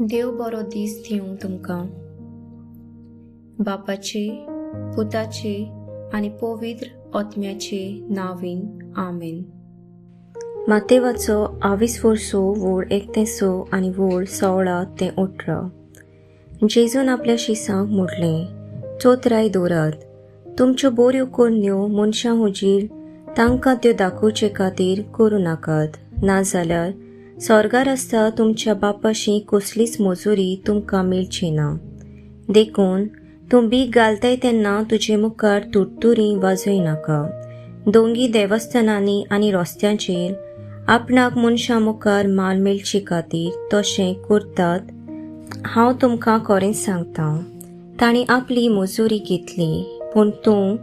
देव बरो दीस दिवं तुमकां. बापाचे, पुताचे आनी पवित्र आत्म्याचे नांवीन. आमेन. मातेवाचो 22 वर्सो वोड 1 आनी वोड 16 ते 18. जेजून आपल्या शिसांक म्हटलें, चोतराय दवरात. तुमच्यो बऱ्यो कोन्यो मनशां हुजीर तांकां त्यो दाखोवचे खातीर करूं नाकात, नाजाल्यार स्वर्गार आसता तुमच्या बापाशी कसलीच मजुरी तुमकां मेळची ना. देखून तूं बीक घालताय तेन्ना तुजे मुखार तुडतुरी वाजय नाका. दोंगी देवस्थानांनी आनी रस्त्यांचेर आपणाक मनशां मुखार माल मेळचे खातीर तशें करतात. हांव तुमकां खरें सांगतां, तांणी आपली मजुरी घेतली. पूण तूं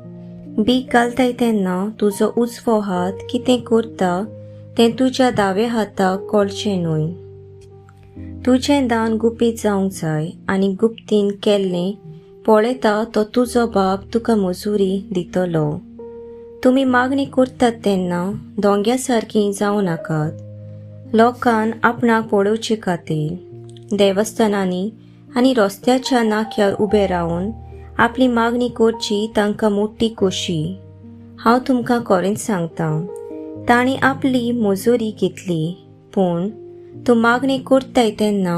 बीक घालताय तेन्ना तुजो उजवो हात कितें करता तें तुज्या दावे हाताक कळचें न्हय. तुजें दान गुपीत जावंक जाय, आनी गुप्तीन केल्लें पळयता तो तुजो बाप तुका मजुरी दितलो. तुमी मागणी करतात तेन्ना दोंग्या सारकीं जावं नाकात, लोकांन आपणाक पळोवचे खातीर. देवस्थानांनी आनी रस्त्याच्या नाक्यार उबे रावन आपली मागणी करची तांकां मोठी खोशी. हांव तुमकां खरें सांगतां, तांणी आपली मजुरी घेतली. पूण तूं मागणी करताय तेन्ना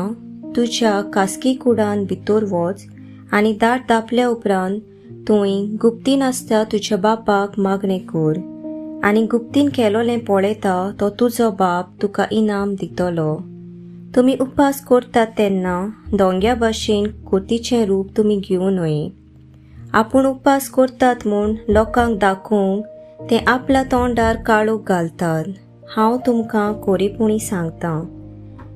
तुज्या खासगी कुडान भितर वच आनी दार धापल्या उपरांत तुवें गुप्तीन आसता तुज्या बापाक मागणें कर. आनी गुप्तीन केलोलें पळयता तो तुजो बाप तुका इनाम दितलो. तुमी उपास करतात तेन्ना दोंग्या भाशेन खोतीचें रूप तुमी घेवं न्हय. आपूण उपास करतात म्हूण लोकांक दाखोवंक ते आपल्या तोंडार काळोख घालतात. हांव तुमकां खरेपणी सांगतां,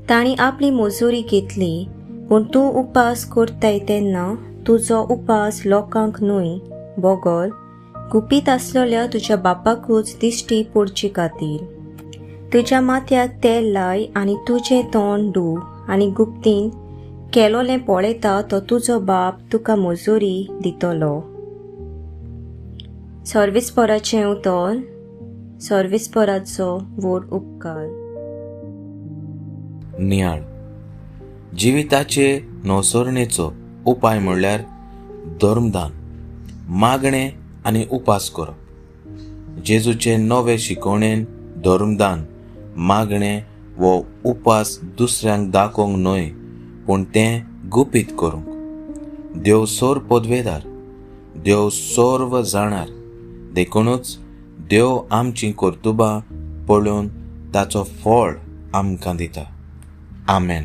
तांणी आपली मजुरी घेतली. पूण तूं उपास करताय तेन्ना तुजो उपास लोकांक न्हय, बोगोल गुपीत आसलेल्या तुज्या बापाकूच दिश्टी पडचे खातीर. तुज्या माथ्याक तेल लाय आनी तुजें तोंड धू, आनी गुप्तीन केलोलें पळयता तो तुजो बाप तुका मजुरी दितलो. सर्वेस्पराचें उतर. सर्वेस्पराचो व्हड उपकार. नियाळ जिविताचे नवसरणेचो उपाय म्हणल्यार धर्मदान, मागणें आनी उपास करप. जेजूचे नवे शिकवणेन धर्मदान, मागणें वो उपास दुसऱ्यांक दाखोवंक न्हय, पूण तें गुपीत करूंक. देव सोर पदवेदार, देव सर्व जाणार. देखूनच देव आमची कर्तुबां पळोवन ताचो फळ आमकां दिता. आमेन.